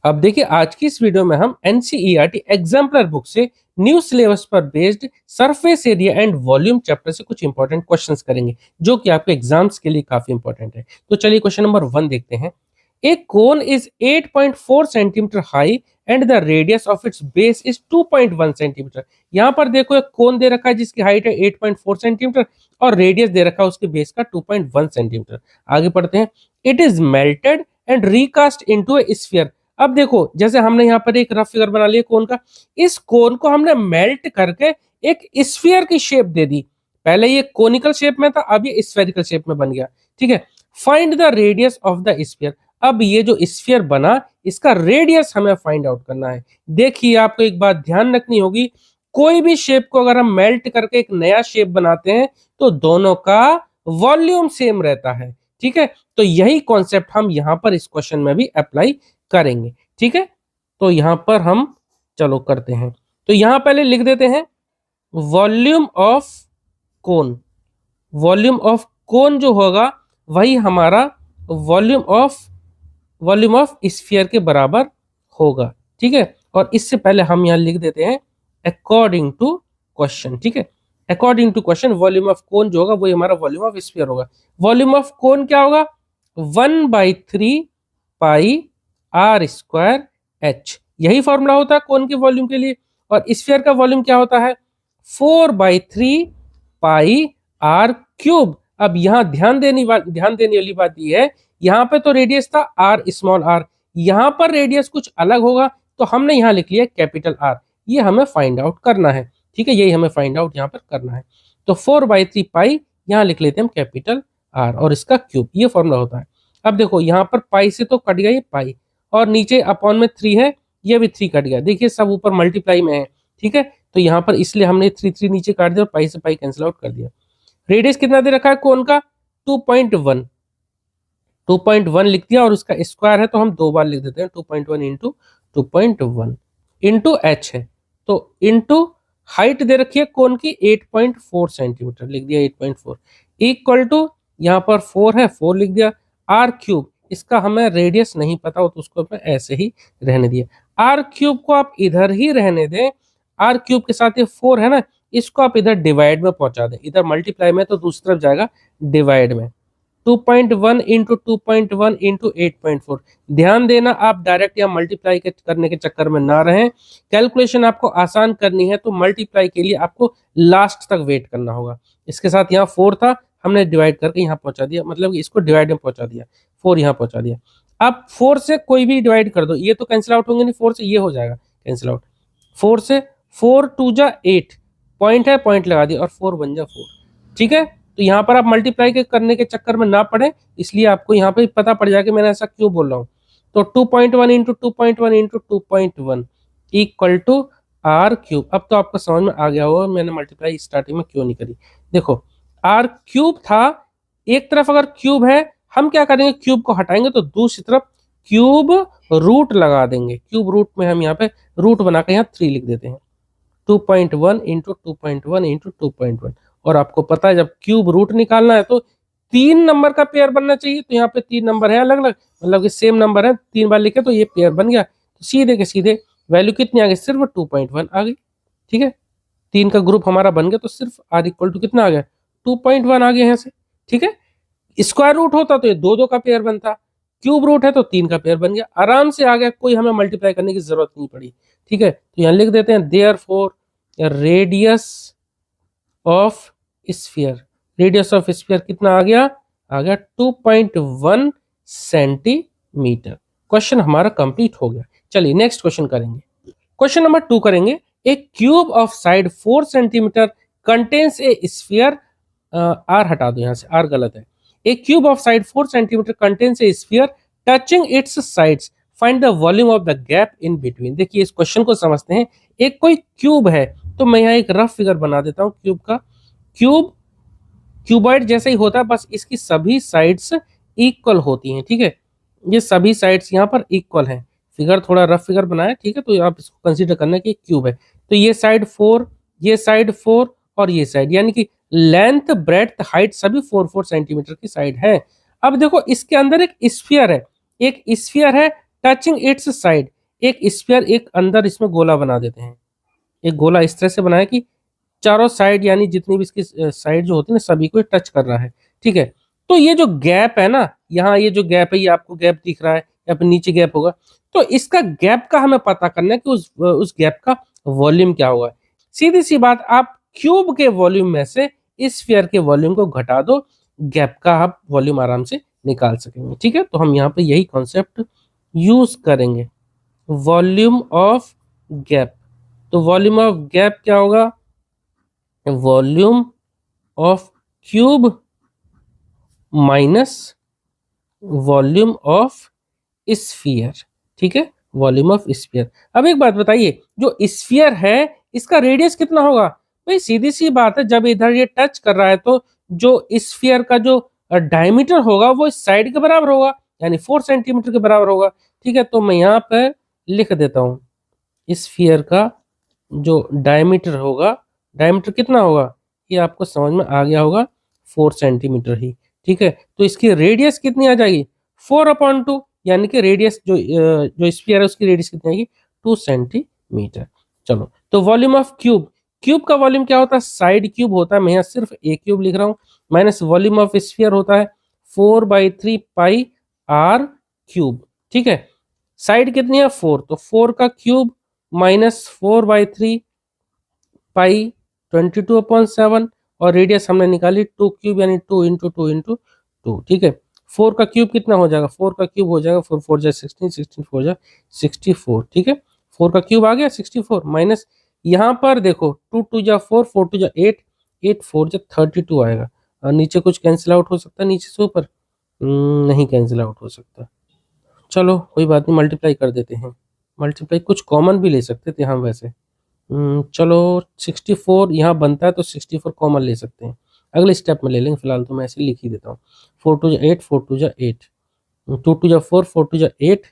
अब देखिए आज की इस वीडियो में हम एनसीईआरटी एग्जाम्पलर बुक से न्यू सिलेबस पर based surface area and volume chapter से कुछ इंपॉर्टेंट क्वेश्चंस करेंगे जो कि आपके एग्जाम्स के लिए काफी इंपॉर्टेंट है। तो चलिए क्वेश्चन नंबर 1 देखते हैं। एक cone is 8.4 centimetre high and the radius of its base is 2.1 centimetre. यहाँ पर देखो एक कोन दे रखा है जिसकी हाइट है 8.4 सेंटीमीटर और रेडियस दे रखा है उसके बेस का 2.1 सेंटीमीटर। आगे पढ़ते हैं। It is melted and recast into A sphere. अब देखो जैसे हमने यहाँ पर एक रफ फिगर बना लिया कोन का, इस कोन को हमने मेल्ट करके एक स्फीयर की शेप दे दी। पहले ये कोनिकल शेप में था, अब ये स्फेरिकल शेप में बन गया। ठीक है, find the radius of the sphere. अब ये जो स्फीयर बना इसका रेडियस हमें फाइंड आउट करना है। देखिए आपको एक बात ध्यान रखनी होगी, कोई भी शेप को अगर हम मेल्ट करके एक नया शेप बनाते हैं तो दोनों का वॉल्यूम सेम रहता है। ठीक है, तो यही कॉन्सेप्ट हम यहाँ पर इस क्वेश्चन में भी अप्लाई करेंगे। ठीक है, तो यहां पर हम चलो करते हैं। तो यहां पहले लिख देते हैं volume of cone. Volume of cone जो होगा वही हमारा वॉल्यूम ऑफ स्फीयर के बराबर होगा। ठीक है, और इससे पहले हम यहां लिख देते हैं अकॉर्डिंग टू क्वेश्चन। ठीक है, according to question volume of cone जो होगा वही हमारा वॉल्यूम ऑफ स्फीयर होगा। वॉल्यूम ऑफ कोन क्या होगा? 1/3 पाई आर स्क्वायर एच, यही फॉर्मूला होता है कोन के वॉल्यूम के लिए। और स्फीयर का वॉल्यूम क्या होता है? 4/3 पाई आर क्यूब। अब यहाँ ध्यान देने वाली बात यह है, यहाँ पे तो रेडियस था आर स्मॉल आर, यहाँ पर रेडियस कुछ अलग होगा तो हमने यहाँ लिख लिया कैपिटल आर। ये हमें फाइंड आउट करना है। ठीक है, यही हमें फाइंड आउट यहाँ पर करना है। तो 4/3 पाई यहाँ लिख लेते हैं हम कैपिटल आर और इसका क्यूब, ये फॉर्मूला होता है। अब देखो यहाँ पर पाई से तो कट गया ये पाई और नीचे अपॉन में 3 है, ये भी 3 कट गया। देखिए सब ऊपर मल्टीप्लाई में है। ठीक है, तो यहाँ पर इसलिए हमने 3 नीचे काट दिया और पाई से पाई कैंसिल आउट कर दिया। रेडियस कितना दे रखा है कोन का? 2.1 लिख दिया और उसका स्क्वायर है तो हम 2 बार लिख देते हैं। 2.1 इंटू 2.1 इंटू एच है, तो इंटू हाइट दे रखी है कोन की 8.4 सेंटीमीटर, लिख दिया 8.4 इक्वल टू यहाँ पर 4 है 4 लिख दिया आर क्यूब। इसका हमें रेडियस नहीं पता हो तो उसको मैं ऐसे ही रहने दिया। आर क्यूब को आप इधर ही रहने दें, आर क्यूब के साथ ये 4 है ना, इसको आप इधर डिवाइड में पहुंचा दें। इधर मल्टीप्लाई में तो दूसरी तरफ जाएगा डिवाइड में। 2.1 इंटू 2.1 इंटू 8.4। ध्यान देना आप डायरेक्ट या मल्टीप्लाई करने के चक्कर में ना रहें। कैलकुलेशन आपको आसान करनी है तो मल्टीप्लाई के लिए आपको लास्ट तक वेट करना होगा। इसके साथ यहाँ 4 था, हमने डिवाइड करके यहाँ पहुंचा दिया, मतलब इसको डिवाइड में पहुंचा दिया, 4 यहाँ पहुंचा दिया। अब 4 से कोई भी डिवाइड कर दो, ये तो कैंसिल आउट होंगे नहीं, 4 से ये हो जाएगा कैंसिल आउट। 4 से 4 2 जा 8, पॉइंट है पॉइंट लगा दिया और 4 बन जा 4। ठीक है, तो यहाँ पर आप मल्टीप्लाई के करने के चक्कर में ना पड़े, इसलिए आपको यहाँ पे पता पड़ जाएगा मैंने ऐसा क्यों बोल रहा हूँ। तो 2.1 into 2.1 into 2.1 equal to r cube. अब तो आपको समझ में आ गया होगा मैंने मल्टीप्लाई स्टार्टिंग में क्यों नहीं करी। देखो आर क्यूब था, एक तरफ अगर क्यूब है हम क्या करेंगे, क्यूब को हटाएंगे तो दूसरी तरफ क्यूब रूट लगा देंगे। क्यूब रूट में हम यहाँ पे रूट बना के यहाँ 3 लिख देते हैं। 2.1 इंटू 2.1 इंटू 2.1। और आपको पता है जब क्यूब रूट निकालना है तो 3 नंबर का पेयर बनना चाहिए, तो यहाँ पे 3 नंबर है अलग अलग, मतलब कि सेम नंबर है, 3 बार लिखे तो ये पेयर बन गया। तो सीधे के सीधे वैल्यू कितनी आ गई? सिर्फ 2.1 आ गई। ठीक है, 3 का ग्रुप हमारा बन गया तो सिर्फ आर इक्वल टू कितना आ गया? 2.1 आ गया यहाँ से। ठीक है, स्क्वायर रूट होता तो ये 2 का पेयर बनता, क्यूब रूट है तो 3 का पेयर बन गया, आराम से आ गया, कोई हमें मल्टीप्लाई करने की जरूरत नहीं पड़ी। ठीक है, तो यहाँ लिख देते हैं therefore radius of sphere. Radius of sphere कितना आ गया? 2.1 सेंटीमीटर। क्वेश्चन हमारा कंप्लीट हो गया। चलिए नेक्स्ट क्वेश्चन करेंगे। क्वेश्चन नंबर 2 करेंगे। A cube of side 4 centimetre contains a sphere, R हटा दो यहाँ से, आर गलत है। A cube of side 4 centimetre contains a sphere touching its sides, find the volume of the gap in between. देखिए इस question को समझते हैं। एक कोई क्यूब है तो मैं यहाँ एक रफ फिगर बना देता हूँ क्यूब का। क्यूब क्यूबॉइड जैसा ही होता है, बस इसकी सभी साइड्स इक्वल होती हैं। ठीक है, ये सभी साइड्स यहाँ पर इक्वल हैं। फिगर थोड़ा रफ फिगर बनाया, ठीक है, तो आप इसको कंसीडर करना कि क्यूब है। तो ये साइड 4, ये साइड 4 और ये साइड, यानी कि लेंथ ब्रेड्थ हाइट सभी 4-4 सेंटीमीटर की साइड है। अब देखो इसके अंदर एक स्फीयर है, टचिंग इट्स साइड, एक स्फीयर एक अंदर इसमें गोला बना देते हैं। एक गोला इस तरह से बनाया कि चारों साइड यानी जितनी भी इसकी साइड जो होती है ना सभी को टच कर रहा है, ठीक है। तो ये जो गैप है ना, यहाँ ये जो गैप है, ये आपको गैप दिख रहा है या फिर नीचे गैप होगा, तो इसका गैप का हमें पता करना है कि उस गैप का वॉल्यूम क्या होगा। सीधी सी बात, आप क्यूब के वॉल्यूम में से इस स्फीयर के वॉल्यूम को घटा दो, गैप का आप वॉल्यूम आराम से निकाल सकेंगे, ठीक है। तो हम यहाँ पे यही कॉन्सेप्ट यूज करेंगे, वॉल्यूम ऑफ गैप। तो वॉल्यूम ऑफ गैप क्या होगा, volume of cube minus volume of sphere, ठीक है, वॉल्यूम ऑफ स्फीयर। अब एक बात बताइए, जो स्फीयर है इसका रेडियस कितना होगा? भाई सीधी सी बात है, जब इधर ये टच कर रहा है तो जो स्फीयर का जो डायमीटर होगा वो इस साइड के बराबर होगा, यानी 4 सेंटीमीटर के बराबर होगा, ठीक है। तो मैं यहाँ पर लिख देता हूँ, स्फीयर का जो डायमीटर होगा, डायमीटर कितना होगा ये आपको समझ में आ गया होगा, 4 सेंटीमीटर ही, ठीक है। तो इसकी रेडियस कितनी आ जाएगी, 4/2, यानी कि रेडियस जो स्फीयर है उसकी रेडियस कितनी आएगी, 2 सेंटीमीटर। चलो, तो वॉल्यूम ऑफ क्यूब, क्यूब का वॉल्यूम क्या होता है, साइड क्यूब होता है, मैं यहाँ सिर्फ ए क्यूब लिख रहा हूँ, माइनस वॉल्यूम ऑफ स्फीयर होता है 4/3 पाई आर क्यूब, ठीक है। साइड कितनी है 4, तो 4 का क्यूब माइनस 4/3 पाई 22/7, और रेडियस हमने निकाली 2 क्यूब यानी 2 इंटू 2 इंटू 2, ठीक है। 4 का क्यूब कितना हो जाएगा, 4 का क्यूब हो जाएगा 4 4 जा 16, 16 4 जा 64, ठीक है। 4 का क्यूब आ गया 64, माइनस यहाँ पर देखो 2 2 जा 4, 4 2 जा 8, 8 4 जा 32 आएगा, और नीचे कुछ कैंसिल आउट हो सकता है नीचे से ऊपर, नहीं कैंसिल आउट हो सकता, चलो कोई बात नहीं, मल्टीप्लाई कर देते हैं। मल्टीप्लाई कुछ कॉमन भी ले सकते थे हम वैसे, चलो 64 यहाँ बनता है तो 64 कॉमन ले सकते हैं, अगले स्टेप में ले लेंगे, फिलहाल तो मैं ऐसे लिख ही देता हूँ। 4 2 जा 8, 4 2 जा 8, 2 2 जा 4, 4 2 जा 8,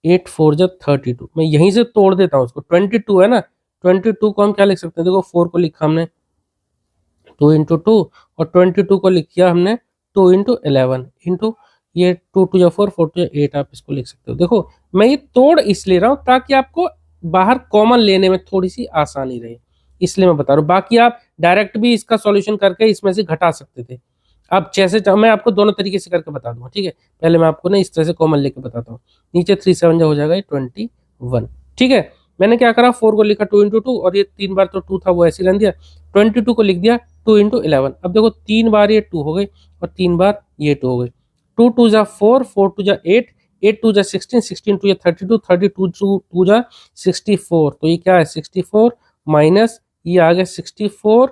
8 4 जा 32, मैं यहीं से तोड़ देता हूँ उसको, 22 है ना, 22 को हम क्या लिख सकते हैं, देखो 4 को लिखा हमने 2 इंटू 2, और 22 को लिख किया हमने 2 इंटू 11 इंटू ये 2 2 जा 4, 4 2 जा 8, आप इसको लिख सकते हो। देखो मैं ये तोड़ इसलिए रहा हूँ ताकि आपको बाहर कॉमन लेने में थोड़ी सी आसानी रहे, इसलिए मैं बता रहा हूँ। बाकी आप डायरेक्ट भी इसका सॉल्यूशन करके इसमें से घटा सकते थे, आप जैसे मैं आपको दोनों तरीके से करके बता दूंगा, ठीक है। पहले मैं आपको ना इस तरह से कॉमन लेके बताता हूँ, नीचे 3 7 जा हो जाएगा 21, ठीक है। मैंने क्या करा, 4 को लिखा 2 इंटू 2, और ये 3 बार तो 2 था वो ऐसे ही रहने दिया, 22 को लिख दिया 2 इंटू 11, अब देखो 3 बार ये 2 हो गई और 3 बार ये 2 हो गई, 2 2 जा 4, 4 2 जा 8, 8 2 जा 16, 16 2 जा 32, 32 2 जा 64, तो ये क्या है 64 माइनस ये आ गया 64,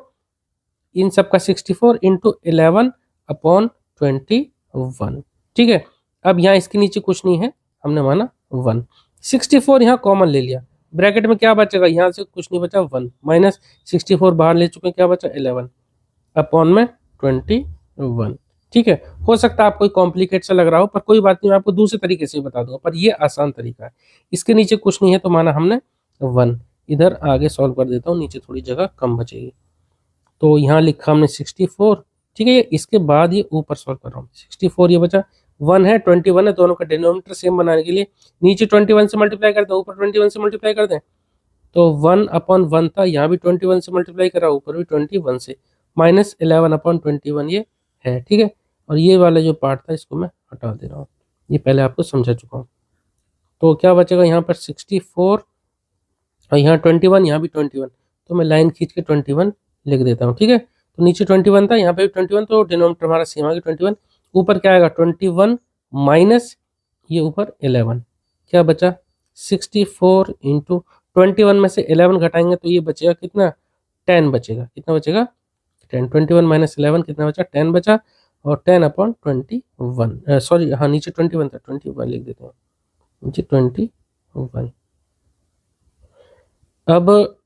इन सब का 64 इंटू 11/21, ठीक है। अब यहाँ इसके नीचे कुछ नहीं है, हमने माना 1, 64 यहाँ कॉमन ले लिया, ब्रैकेट में क्या बचेगा, यहाँ से कुछ नहीं बचा 1, माइनस 64 बाहर ले चुके हैं, क्या बचा 11/21, ठीक है। हो सकता है आपको कोई कॉम्प्लिकेट सा लग रहा हो, पर कोई बात नहीं, मैं आपको दूसरे तरीके से बता दूंगा, पर ये आसान तरीका है। इसके नीचे कुछ नहीं है तो माना हमने 1, इधर आगे सॉल्व कर देता हूँ, नीचे थोड़ी जगह कम बचेगी, तो यहाँ लिखा हमने 64, ठीक है। इसके बाद ये ऊपर सॉल्व कर रहा हूँ, 64 ये बचा, 1 है 21 है, दोनों का डिनोमिनेटर सेम बनाने के लिए नीचे 21 से मल्टीप्लाई कर दें, ऊपर 21 से मल्टीप्लाई कर दें, तो 1/1 था, यहाँ भी 21 से मल्टीप्लाई करा, ऊपर भी 21 से, माइनस 11/21 ये है, ठीक है। और ये वाला जो पार्ट था इसको मैं हटा दे रहा हूँ, ये पहले आपको समझा चुका हूँ। तो क्या बचेगा यहाँ पर 64, और यहाँ 21, यहाँ भी 21, तो मैं लाइन खींच के 21 लिख देता हूँ, ठीक है। तो नीचे 21 था, यहाँ पे भी 21, तो डिनोमिनेटर हमारा सेम आ गया 21, ऊपर क्या आएगा 21 माइनस ये ऊपर 11, क्या बचा 64 इंटू 21 में से 11 घटाएंगे तो ये बचेगा कितना 10 बचेगा, कितना बचेगा 10, 21 माइनस 11 कितना बचा 10 बचा, और 10/21, सॉरी हाँ नीचे 21 था, 21 लिख देते हैं, नीचे 21। अब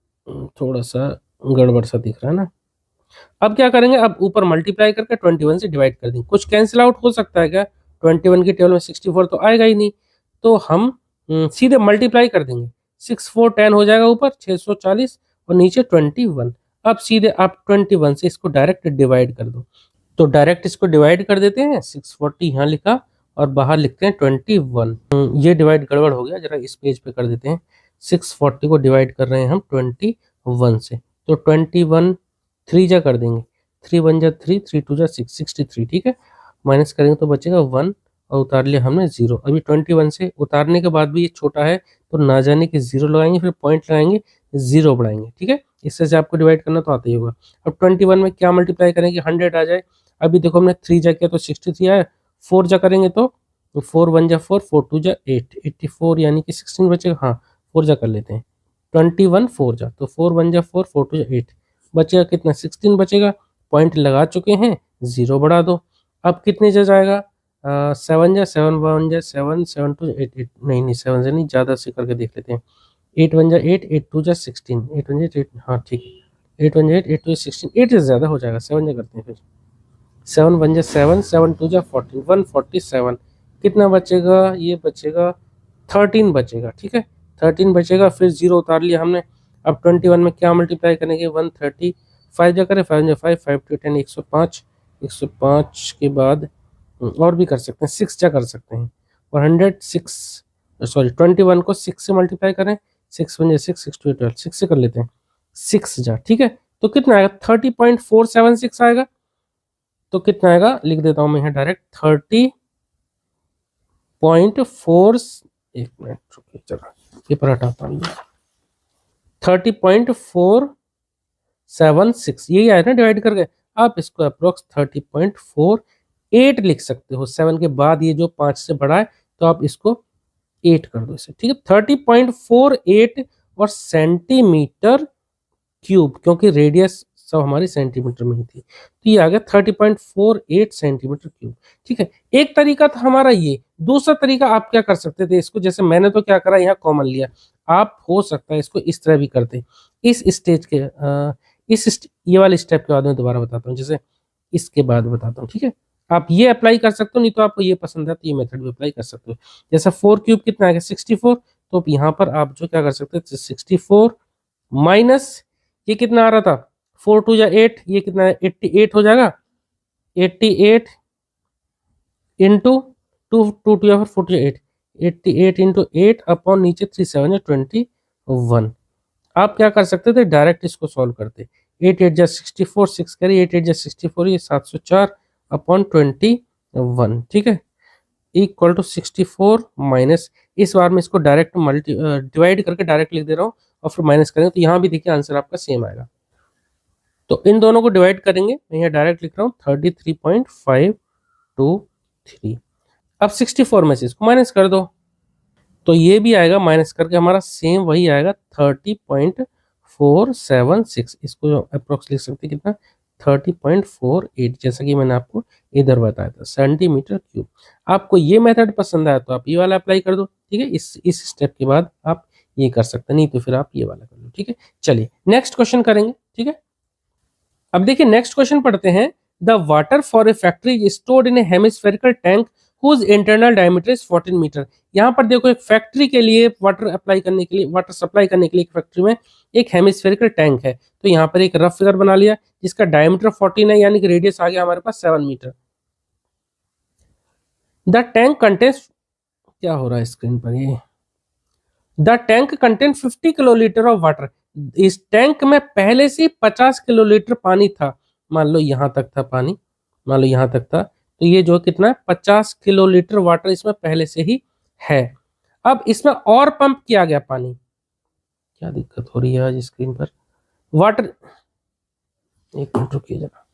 थोड़ा सा गड़बड़ सा दिख रहा है ना, अब क्या करेंगे, अब ऊपर मल्टीप्लाई करके 21 से डिवाइड कर देंगे, कुछ कैंसिल आउट हो सकता है क्या, 21 की टेबल में 64 तो आएगा ही नहीं, तो हम सीधे मल्टीप्लाई कर देंगे, 6 4 10 हो जाएगा ऊपर 640 और नीचे 21, अब सीधे आप 21 से इसको डायरेक्ट डिवाइड कर दो, तो डायरेक्ट इसको डिवाइड कर देते हैं, 640 यहाँ लिखा और बाहर लिखते हैं 21। ये डिवाइड गड़बड़ हो गया, जरा इस पेज पे कर देते हैं। 640 को डिवाइड कर रहे हैं हम 21 से, तो 21 3 जा कर देंगे, 3 1 जा 3, 3 2 जा 6, 63, ठीक है। माइनस करेंगे तो बचेगा 1 और उतार लिया हमने 0। अभी 21 से उतारने के बाद भी ये छोटा है तो ना जाने की 0 लगाएंगे, फिर पॉइंट लगाएंगे, 0 बढ़ाएंगे, ठीक है। इससे से आपको डिवाइड करना तो आता ही होगा। अब 21 में क्या मल्टीप्लाई करेंगे, 100 आ जाए। अभी देखो हमने 3 जा किया तो 63 आया, 4 जा करेंगे तो 4 1 जा 4, 4 2 जा 8, 84 यानी कि 16 बचेगा। हाँ 4 जा कर लेते हैं, 21 4 जा तो 4 1 जा 4, 4 2 जा 8, बचेगा कितना 16 बचेगा। पॉइंट लगा चुके हैं, 0 बढ़ा दो। अब कितने जा जाएगा, 7 जा 7 1 जा 7, 7 2 8 8, नहीं 7 से नहीं, ज़्यादा से करके देख लेते हैं। 8 1 जा 8, 8 2 जा 16, 8 1 जा 8, हाँ ठीक है, 8 1 जा 8, 8 2 जा 16, 8 से ज़्यादा हो जाएगा, 7 जा करते हैं फिर। 7 1 जा 7, 7 2 जा 14, 147। कितना बचेगा, ये बचेगा 13 बचेगा, ठीक है 13 बचेगा। फिर 0 उतार लिया हमने। अब 21 में क्या मल्टीप्लाई करेंगे, 135 जा करें, 5 जा 5, 5 2 10, 105, 105 के बाद और भी कर सकते हैं, 6 जा कर सकते हैं। और 21 को 6 से मल्टीप्लाई करें, 6 1 जा 6, 6 2 12, 6 से कर लेते हैं, 6 जा, ठीक है। तो कितना आएगा, 30.476 आएगा। तो कितना आएगा, लिख देता हूं मैं यहाँ डायरेक्ट 30.4, एक मिनट रुकिए जरा, पेपर हटाता हूँ। 30.476 यही आया ना डिवाइड करके। आप इसको अप्रोक्स 30.48 लिख सकते हो। 7 के बाद ये जो 5 से बड़ा है तो आप इसको 8 कर दो इसे, ठीक है। 30.48 और सेंटीमीटर क्यूब, क्योंकि रेडियस सब हमारी सेंटीमीटर में ही थी, तो ये आ गया 30.48 सेंटीमीटर क्यूब, ठीक है। एक तरीका था हमारा ये। दूसरा तरीका आप क्या कर सकते थे, इसको जैसे मैंने तो क्या करा, यहाँ कॉमन लिया, आप हो सकता है इसको इस तरह भी करते। इस स्टेज के ये वाले स्टेप के बाद मैं दोबारा बताता हूँ, जैसे इसके बाद बताता हूँ, ठीक है। आप ये अप्लाई कर सकते हो, नहीं तो आपको ये पसंद है तो ये मेथड भी अप्लाई कर सकते हो। जैसा 4 क्यूब कितना आएगा, 64, तो यहाँ पर आप जो क्या कर सकते हैं, 64 माइनस ये कितना आ रहा था, 4 2 जा 8, ये कितना है 88 हो जाएगा। 88 इंटू 2 2 2 या फिर 4 2 8, 88 इंटू 8 अपॉन नीचे 3 7 21। आप क्या कर सकते थे, डायरेक्ट इसको सॉल्व करते। 8 8 जा 64, 6 करिए, 8 8 जा 64, ये 704 अपॉन 21, ठीक है, इक्वल टू 64 माइनस, इस बार में इसको डायरेक्ट डिवाइड करके डायरेक्ट लिख दे रहा हूँ और फिर माइनस करेंगे तो यहाँ भी देखिए आंसर आपका सेम आएगा। तो इन दोनों को डिवाइड करेंगे, मैं यहाँ डायरेक्ट लिख रहा हूँ 33.523। अब 64 में से इसको माइनस कर दो तो ये भी आएगा, माइनस करके हमारा सेम वही आएगा 30.476। इसको अप्रोक्स लिख सकते हैं कितना, 30.48, जैसा कि मैंने आपको इधर बताया था, सेंटीमीटर क्यूब। आपको ये मेथड पसंद आया तो आप ये वाला अप्लाई कर दो, ठीक है। इस स्टेप के बाद आप ये कर सकते हैं, नहीं तो फिर आप ये वाला कर लो, ठीक है। चलिए नेक्स्ट क्वेश्चन करेंगे, ठीक है। अब देखिए नेक्स्ट क्वेश्चन पढ़ते हैं। The water for a factory is stored in a hemispherical tank whose internal diameter is 14 metre. यहाँ पर देखो एक फैक्ट्री के लिए वाटर अप्लाई करने के लिए, वाटर सप्लाई करने के लिए एक फैक्ट्री में एक हेमिस्फेरिकल टैंक है। तो यहाँ पर एक रफ फिगर बना लिया जिसका डायमीटर 14 है, यानी कि रेडियस आ गया हमारे पास 7 मीटर। द टैंक कंटेन्स, क्या हो रहा है स्क्रीन पर ये, the tank contain 50 kilolitre of water. इस टैंक में पहले से 50 किलोलीटर पानी था। मान लो यहां तक था पानी, मान लो यहां तक था, तो ये जो कितना है 50 किलोलीटर वाटर इसमें पहले से ही है। अब इसमें और पंप किया गया पानी, क्या दिक्कत हो रही है आज स्क्रीन पर, वाटर, एक मिनट रुकिए जरा,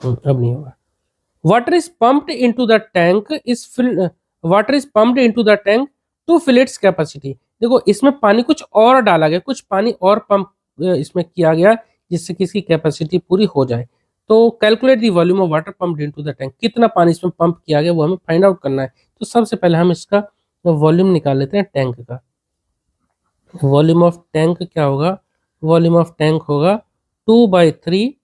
अब नहीं होगा। Water is pumped into the tank is fill, water is pumped into the tank to fill its capacity. देखो इसमें पानी कुछ और डाला गया, कुछ पानी और पंप इसमें किया गया जिससे कि इसकी कैपेसिटी पूरी हो जाए। तो calculate the volume of water pumped into the tank, कितना पानी इसमें पंप किया गया वो हमें फाइंड आउट करना है। तो सबसे पहले हम इसका वॉल्यूम निकाल लेते हैं टैंक का। वॉल्यूम ऑफ टैंक क्या होगा, वॉल्यूम ऑफ टैंक होगा 2/3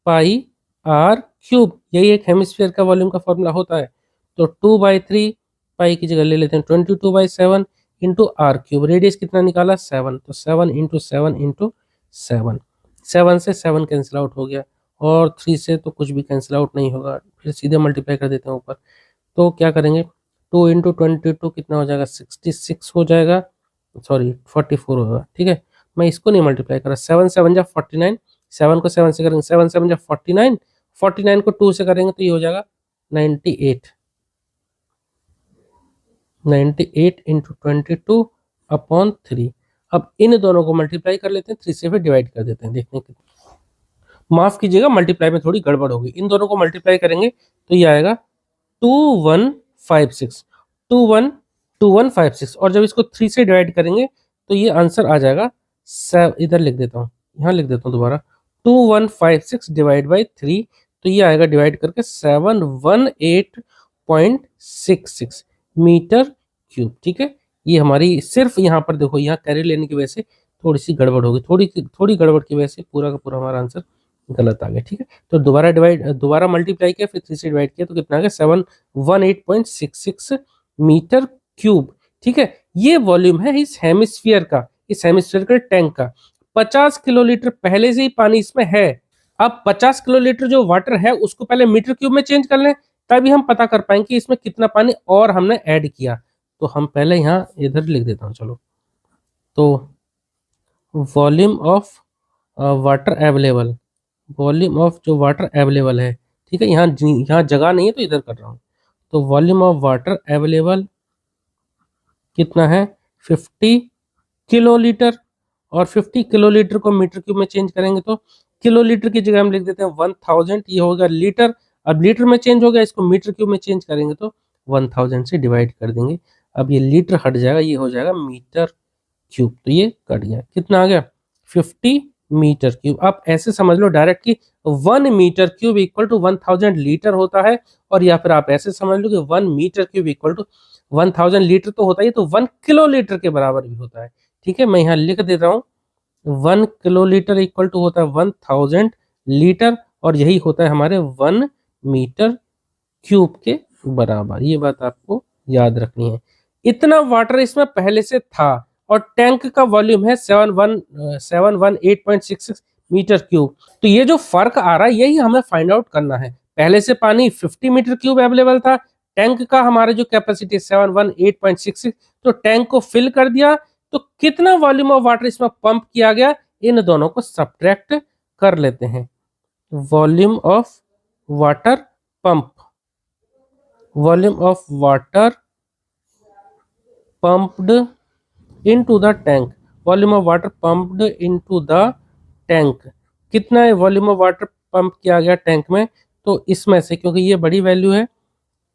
पाई आर क्यूब, यही एक हेमिस्फीयर का वॉल्यूम का फॉर्मूला होता है। तो 2/3 पाई की जगह ले लेते हैं 22/7 इंटू आर क्यूब। रेडियस कितना निकाला 7, तो 7 इंटू 7 इंटू 7, 7 से 7 कैंसिल आउट हो गया और 3 से तो कुछ भी कैंसिल आउट नहीं होगा, फिर सीधे मल्टीप्लाई कर देते हैं ऊपर। तो क्या करेंगे, 2 इंटू 22 कितना हो जाएगा, 66 हो जाएगा, सॉरी 44 होगा, ठीक है। मैं इसको नहीं मल्टीप्लाई कर रहा, 7 7 जा 49, 7 को 7 से करेंगे, 7 7 जा 49, 49 को 2 से करेंगे तो ये हो जाएगा 98, 98 इंटू 22 अपॉन 3। अब इन दोनों को मल्टीप्लाई कर लेते हैं, 3 से फिर डिवाइड कर देते हैं, देखने के, माफ कीजिएगा मल्टीप्लाई में थोड़ी गड़बड़ होगी, इन दोनों को मल्टीप्लाई करेंगे तो ये आएगा 2156, 2156, और जब इसको 3 से डिवाइड करेंगे तो ये आंसर आ जाएगा, इधर लिख देता हूँ, यहाँ लिख देता हूँ दोबारा, 2156 डिवाइड बाई 3, तो ये आएगा डिवाइड करके 718.66 मीटर क्यूब, ठीक है। ये हमारी सिर्फ यहाँ पर देखो, यहाँ कैरी लेने की वजह से थोड़ी सी गड़बड़ होगी, थोड़ी गड़बड़ की वजह से पूरा का पूरा हमारा आंसर गलत आ गया, ठीक है। तो दोबारा मल्टीप्लाई किया, फिर 3 से डिवाइड किया तो कितना आ गया, 718.66 मीटर क्यूब, ठीक है। ये वॉल्यूम है इस हेमिस्फीयर का, इस हेमिस्फीयरिकल टैंक का। 50 किलोलीटर पहले से ही पानी इसमें है। अब 50 किलोलीटर जो वाटर है उसको पहले मीटर क्यूब में चेंज कर लें, तभी हम पता कर पाएंगे कि इसमें कितना पानी और हमने ऐड किया। तो हम पहले यहाँ इधर लिख देता हूँ, चलो, तो volume of water available, volume of जो वाटर अवेलेबल है, ठीक है, यहाँ जगह नहीं है तो इधर कर रहा हूँ। तो वॉल्यूम ऑफ वाटर अवेलेबल कितना है, 50 किलोलीटर, और 50 किलोलीटर को मीटर क्यूब में चेंज करेंगे तो किलोलीटर की जगह हम लिख देते हैं 1000, ये होगा लीटर। अब लीटर में चेंज हो गया, इसको मीटर क्यूब में चेंज करेंगे तो 1000 से डिवाइड कर देंगे, अब ये लीटर हट जाएगा, ये हो जाएगा मीटर क्यूब, तो ये कट गया, कितना आ गया, 50 मीटर क्यूब। आप ऐसे समझ लो डायरेक्ट कि 1 metre cube equal to 1000 litre होता है, और या फिर आप ऐसे समझ लो कि 1 metre cube equal to 1000 litre तो होता है, तो 1 किलोलीटर के बराबर भी होता है, ठीक है। मैं यहाँ लिख देता हूँ, 1 किलोलीटर इक्वल टू होता है 1000 लीटर, और यही होता है हमारे 1 मीटर क्यूब के बराबर। ये बात आपको याद रखनी है। इतना वाटर इसमें पहले से था, और टैंक का वॉल्यूम है 718.66 मीटर क्यूब। तो ये जो फर्क आ रहा है यही हमें फाइंड आउट करना है। पहले से पानी 50 मीटर क्यूब अवेलेबल था, टैंक का हमारा जो कैपेसिटी 718.66, तो टैंक को फिल कर दिया, तो कितना वॉल्यूम ऑफ वाटर इसमें पंप किया गया, इन दोनों को सब्ट्रैक्ट कर लेते हैं। Volume of water pump, volume of water pumped into the tank, volume of water pumped into the tank, कितना है वॉल्यूम ऑफ वाटर पंप किया गया टैंक में, तो इसमें से, क्योंकि ये बड़ी वैल्यू है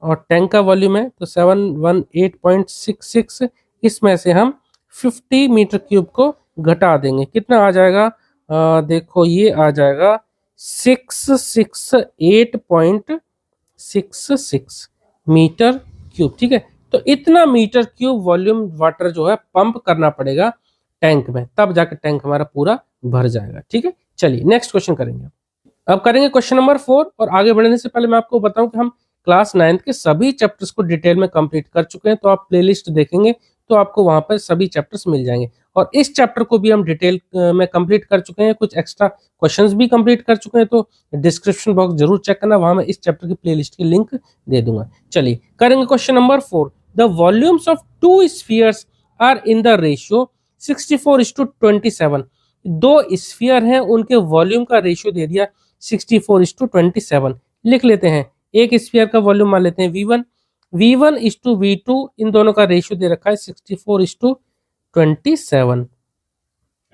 और टैंक का वॉल्यूम है, तो 718.66, इसमें से हम 50 मीटर क्यूब को घटा देंगे, कितना आ जाएगा, देखो ये आ जाएगा 668.66 मीटर क्यूब, ठीक है। तो इतना मीटर क्यूब वॉल्यूम वाटर जो है पंप करना पड़ेगा टैंक में, तब जाकर टैंक हमारा पूरा भर जाएगा, ठीक है। चलिए नेक्स्ट क्वेश्चन करेंगे। अब करेंगे क्वेश्चन नंबर 4, और आगे बढ़ने से पहले मैं आपको बताऊं कि हम क्लास 9th के सभी चैप्टर्स को डिटेल में कंप्लीट कर चुके हैं, तो आप प्लेलिस्ट देखेंगे तो आपको वहां पर सभी चैप्टर्स मिल जाएंगे, और इस चैप्टर को भी हम डिटेल में कंप्लीट कर चुके हैं, कुछ एक्स्ट्रा क्वेश्चंस भी कंप्लीट कर चुके हैं, तो डिस्क्रिप्शन बॉक्स जरूर चेक करना, वहां मैं इस चैप्टर की प्लेलिस्ट की लिंक दे दूंगा। चलिए करेंगे question number 4। The volumes of 2 spheres are in the ratio 64:27। 2 sphere हैं, उनके वॉल्यूम का रेशियो दे दिया 64:27। लिख लेते हैं, एक स्फीयर का वॉल्यूम मान लेते हैं V1, V1:V2, इन दोनों का रेशियो दे रखा है 64:27।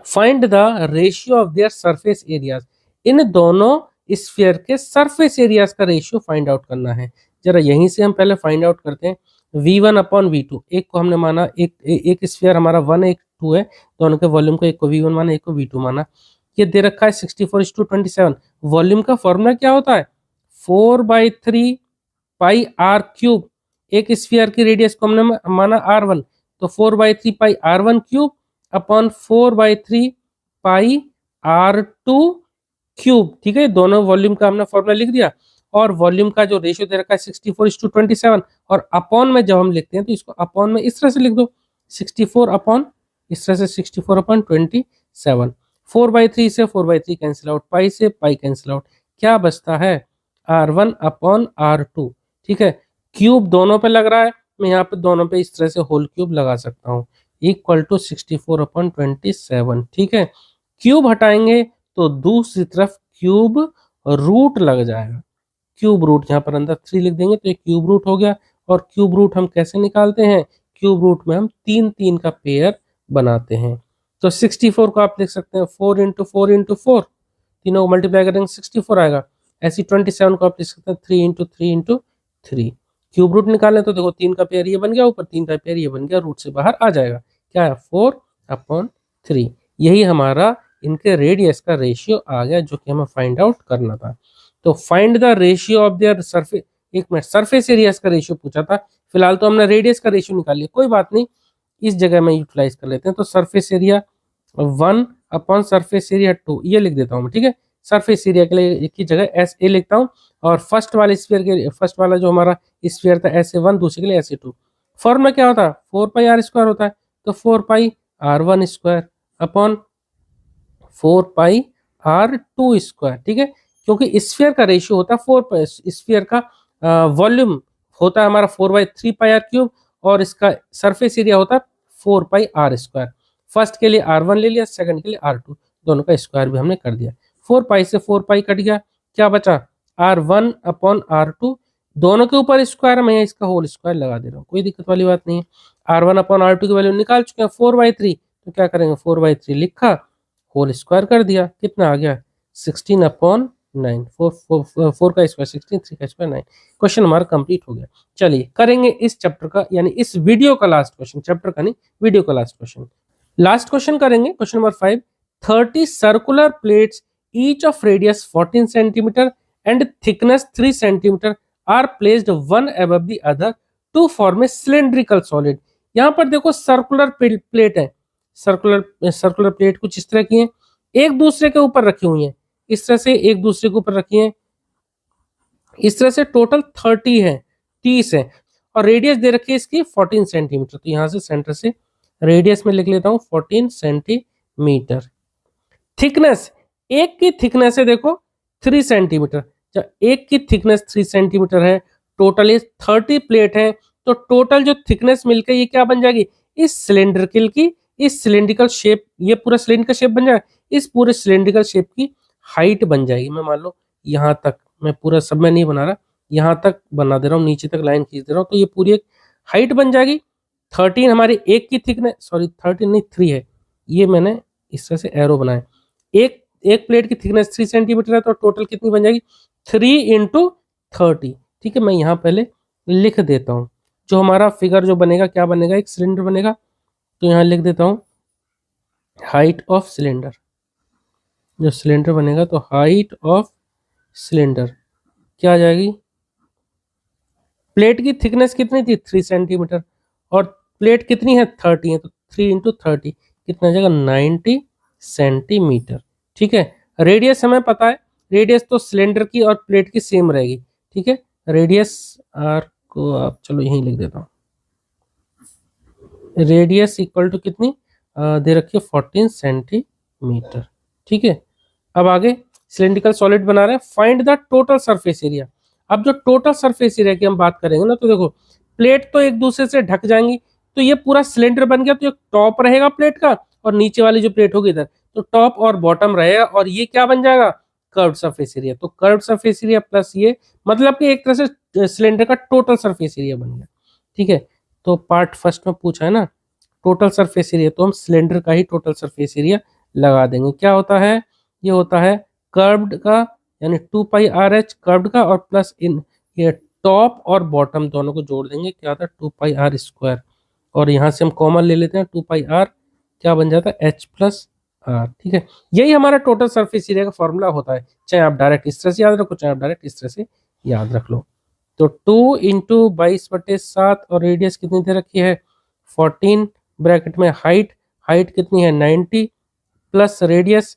Find the ratio of their surface areas, इन दोनों स्फीयर के सरफेस एरियाज का रेशियो फाइंड आउट करना है। जरा यहीं से हम पहले फाइंड आउट करते हैं। V1/V2, एक को हमने माना, एक स्फीयर हमारा 1 एक 2 है, दोनों के वॉल्यूम को, एक को V1 माना, एक को V2 माना, ये दे रखा है 64:27। वॉल्यूम का फॉर्मूला क्या होता है, 4/3 पाई आर क्यूब, एक स्फीयर की रेडियस को हमने माना R1, तो 4/3 पाई R1 क्यूब अपॉन 4/3 पाई R2 क्यूब, ठीक है। दोनों वॉल्यूम का हमने फॉर्मूला लिख दिया, और वॉल्यूम का जो रेशियो दे रखा है 64:27, और अपॉन में जब हम लिखते हैं तो इसको अपॉन में इस तरह से लिख दो, 64 अपॉन, इस तरह से 64/27, 4/3 से 4/3 कैंसिल आउट, पाई से पाई कैंसिल आउट, क्या बचता है R1 अपॉन R2, ठीक है। क्यूब दोनों पे लग रहा है, मैं यहाँ पे दोनों पे इस तरह से होल क्यूब लगा सकता हूँ, इक्वल टू 64 अपॉन 27, ठीक है। क्यूब हटाएंगे तो दूसरी तरफ क्यूब रूट लग जाएगा, क्यूब रूट यहाँ पर अंदर 3 लिख देंगे तो ये क्यूब रूट हो गया। और क्यूब रूट हम कैसे निकालते हैं, क्यूब रूट में हम 3 का पेयर बनाते हैं। तो 64 को आप लिख सकते हैं 4 इंटू 4 इंटू 4, तीनों को मल्टीप्लाई करेंगे 64 आएगा। ऐसी 27 को आप लिख सकते हैं 3 इंटू 3 इंटू 3। क्यूब रूट निकालें तो देखो 3 का पेयर ये बन गया, ऊपर 3 का पेयर ये बन गया, रूट से बाहर आ जाएगा, क्या है 4 अपॉन 3। यही हमारा इनके रेडियस का रेशियो आ गया जो कि हमें फाइंड आउट करना था। तो find the ratio of their surface, एक मिनट, सरफेस एरियाज का रेशियो पूछा था, फिलहाल तो हमने रेडियस का रेशियो निकाल लिया, कोई बात नहीं, इस जगह में यूटिलाइज कर लेते हैं। तो surface area 1 upon surface area 2, ये लिख देता हूँ मैं, ठीक है। सरफेस एरिया के लिए एक ही जगह एस ए लिखता हूँ, और फर्स्ट वाले स्फीयर के, फर्स्ट वाला जो हमारा स्फीयर था SA1, दूसरे के लिए SA2। फॉर्मूला क्या होता है, 4πr² होता है, तो 4πr1² अपॉन 4πr2², ठीक है। क्योंकि स्फीयर का रेशियो होता है 4, स्फीयर का वॉल्यूम होता है हमारा 4/3πr3, और इसका सरफेस एरिया होता है 4πr²। फर्स्ट के लिए R1 ले लिया, सेकंड के लिए R2, दोनों का स्क्वायर भी हमने कर दिया। 4π से 4π कट गया, क्या बचा R1 अपॉन R2, दोनों के ऊपर स्क्वायर, मैं इसका होल स्क्वायर लगा दे रहा हूँ, कोई दिक्कत वाली बात नहीं है। R1 अपॉन R2 की वैल्यू निकाल चुके हैं 4/3, तो क्या करेंगे 4/3 लिखा, होल स्क्वायर कर दिया, कितना आ गया 16 अपॉन 9, 4 का स्क्वायर 16, 3 का स्क्वायर 9। क्वेश्चन हमारा कंप्लीट हो गया। चलिए करेंगे इस चैप्टर का, यानी इस वीडियो का लास्ट क्वेश्चन, चैप्टर का नहीं, वीडियो का लास्ट क्वेश्चन। लास्ट क्वेश्चन करेंगे, question number 5। 30 circular plates each of radius 14 centimetre and thickness 3 centimetre are placed one above the other to form a cylindrical solid. यहाँ पर देखो circular plate है, circular plate कुछ इस तरह की है, एक दूसरे के ऊपर रखी हुई है, इस तरह से एक दूसरे के ऊपर रखी है, इस तरह से टोटल 30 है, 30 है, और रेडियस दे रखी है इसकी 14 सेंटीमीटर। तो यहां से सेंटर से रेडियस में लिख लेता हूं 14 सेंटीमीटर। थिकनेस, एक की थिकनेस है देखो 3 सेंटीमीटर, जब एक की थिकनेस 3 सेंटीमीटर है, टोटल ये 30 प्लेट है, तो टोटल जो थिकनेस मिलकर ये क्या बन जाएगी, इस सिलेंड्रिकल की, इस सिलेंड्रिकल शेप, ये पूरा सिलेंड्रिकल शेप बन जाएगा, इस पूरे सिलेंड्रिकल शेप की हाइट बन जाएगी। मैं मान लो यहाँ तक, मैं पूरा सब में नहीं बना रहा, यहाँ तक बना दे रहा हूँ, नीचे तक लाइन खींच दे रहा हूँ, तो ये पूरी एक हाइट बन जाएगी। 13 हमारी एक की थिकनेस, सॉरी 13 नहीं 3 है, ये मैंने इस तरह से एरो बनाया, एक प्लेट की थिकनेस 3 सेंटीमीटर है, तो टोटल कितनी बन जाएगी 3 इंटू 30, ठीक है। मैं यहाँ पहले लिख देता हूँ, जो हमारा फिगर जो बनेगा क्या बनेगा, एक सिलेंडर बनेगा, तो यहाँ लिख देता हूँ हाइट ऑफ सिलेंडर, जो सिलेंडर बनेगा तो हाइट ऑफ सिलेंडर क्या आ जाएगी, प्लेट की थिकनेस कितनी थी 3 सेंटीमीटर, और प्लेट कितनी है 30 है, तो 3 इंटू 30 कितना आ जाएगा 90 सेंटीमीटर, ठीक है। रेडियस हमें पता है, रेडियस तो सिलेंडर की और प्लेट की सेम रहेगी, ठीक है। रेडियस आर को आप चलो यहीं लिख देता हूँ, रेडियस इक्वल टू कितनी दे रखी है 14 सेंटीमीटर, ठीक है। अब आगे सिलेंड्रिकल सॉलिड बना रहे हैं, find the total surface area. अब जो टोटल सरफेस एरिया की हम बात करेंगे ना, तो देखो प्लेट तो एक दूसरे से ढक जाएंगी, तो ये पूरा सिलेंडर बन गया, तो एक टॉप रहेगा प्लेट का, और नीचे वाली जो प्लेट होगी इधर, तो टॉप और बॉटम रहेगा, और ये क्या बन जाएगा कर्व्ड सरफेस एरिया। तो कर्व्ड सरफेस एरिया प्लस ये, मतलब कि एक तरह से सिलेंडर का टोटल सरफेस एरिया बन गया, ठीक है। तो पार्ट फर्स्ट में पूछा है ना टोटल सरफेस एरिया, तो हम सिलेंडर का ही टोटल सरफेस एरिया लगा देंगे। क्या होता है, ये होता है कर्व्ड का, यानी 2πrh कर्व्ड का, और प्लस इन ये टॉप और बॉटम दोनों को जोड़ देंगे, क्या होता है 2πr², और यहाँ से हम कॉमन ले लेते हैं 2πr, क्या बन जाता है h + r, ठीक है। यही हमारा टोटल सरफेस एरिया का फॉर्मूला होता है, चाहे आप डायरेक्ट इस तरह से याद रखो, चाहे आप डायरेक्ट इस तरह से याद रख लो। तो 2 इंटू 22/7, और रेडियस कितनी दे रखी है 14, ब्रैकेट में हाइट कितनी है 90, प्लस रेडियस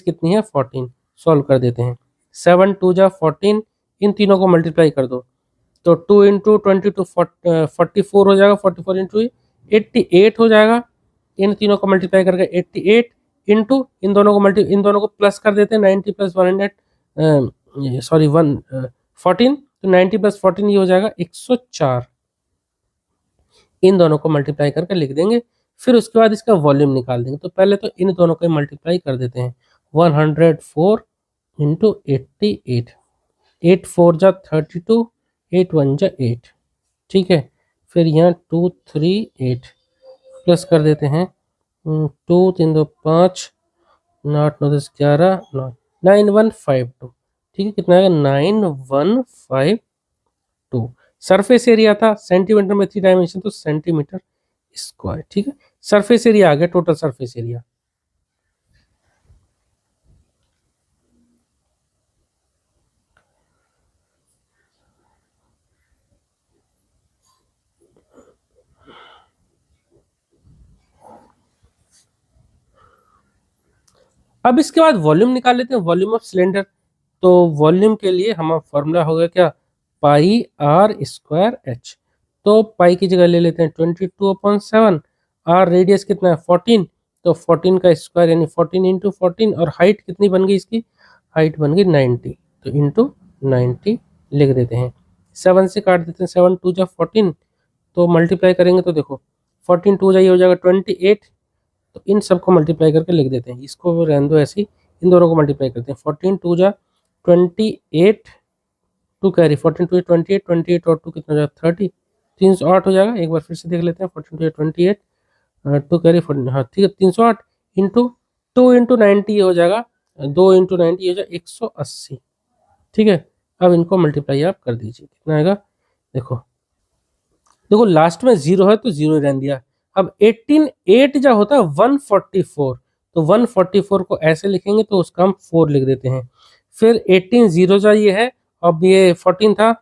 कितनी है 14, सॉल्व कर देते हैं, 7 2 जा 14, इन तीनों को मल्टीप्लाई कर दो, तो 2 इंटू 22 44 हो जाएगा, 44 इंटू 88 हो जाएगा, इन तीनों को मल्टीप्लाई करके 88 इंटू इन दोनों को प्लस कर देते हैं 90 + 100 सॉरी 14, तो 90 प्लस 14 ये हो जाएगा 104। इन दोनों को मल्टीप्लाई करके लिख देंगे, फिर उसके बाद इसका वॉल्यूम निकाल देंगे। तो पहले तो इन दोनों को मल्टीप्लाई कर देते हैं, 104 इंटू 88, 8 4 जा 32, 8 1 जा 8, ठीक है। फिर यहाँ 238 प्लस कर देते हैं 2 3 2 5, 8 9 10 11, 9152, ठीक है। कितना आएगा 9152। सरफेस एरिया था सेंटीमीटर में 3 डायमेंशन, तो सेंटीमीटर स्क्वायर, ठीक है। सरफेस एरिया आ गया, टोटल सरफेस एरिया। अब इसके बाद वॉल्यूम निकाल लेते हैं, वॉल्यूम ऑफ सिलेंडर। तो वॉल्यूम के लिए हमारा फॉर्मूला हो गया क्या, पाई आर स्क्वायर एच। तो पाई की जगह ले लेते हैं 22/7, आर रेडियस कितना है 14, तो 14 का स्क्वायर यानी 14 इंटू 14, और हाइट कितनी बन गई इसकी, हाइट बन गई 90, तो इंटू 90 लिख देते हैं। 7 से काट देते हैं, 7 2 जा 14, तो मल्टीप्लाई करेंगे तो देखो 14 2 जा ये हो जाएगा 28, तो इन सबको मल्टीप्लाई करके लिख देते हैं, इसको रहने दो ऐसे ही, इन दोनों को मल्टीप्लाई करते हैं। 14 2 जा 28, 2 कैरी 14 2 28, 28 और 2 कितना हो जाएगा 30, 308 हो जाएगा। एक बार फिर से देख लेते हैं, 14 2 28, 2 कैरी 14, हाँ ठीक है 308 इंटू 2 इंटू 90 हो जाएगा, 2 इंटू 90 हो जाएगा 180, ठीक है। अब इनको मल्टीप्लाई आप कर दीजिए, कितना आएगा देखो, देखो लास्ट में 0 है तो 0 रहने दिया। अब 18 8 जो होता है 144, तो 144 को ऐसे लिखेंगे तो उसका हम 4 लिख देते हैं। फिर 18 0 जा ये है, अब ये 14 था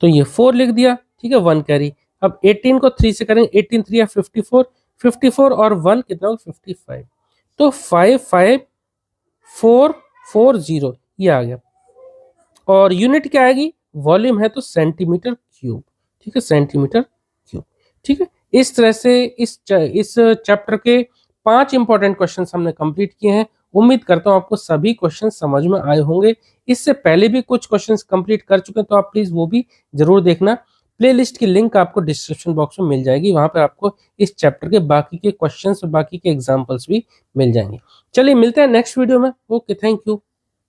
तो ये 4 लिख दिया, ठीक है 1 कैरी। अब 18 को 3 से करेंगे, 18 3 या 54, 54 और 1 कितना होगा 55, तो 55440 ये आ गया। और यूनिट क्या आएगी, वॉल्यूम है तो सेंटीमीटर क्यूब, ठीक है सेंटीमीटर क्यूब, ठीक है। इस तरह से इस चैप्टर के 5 इंपॉर्टेंट क्वेश्चंस हमने कंप्लीट किए हैं। उम्मीद करता हूं आपको सभी क्वेश्चन समझ में आए होंगे। इससे पहले भी कुछ क्वेश्चंस कंप्लीट कर चुके हैं, तो आप प्लीज वो भी जरूर देखना। प्लेलिस्ट की लिंक आपको डिस्क्रिप्शन बॉक्स में मिल जाएगी, वहां पर आपको इस चैप्टर के बाकी के क्वेश्चंस और बाकी के एग्जाम्पल्स भी मिल जाएंगे। चलिए मिलते हैं नेक्स्ट वीडियो में। Okay, thank you.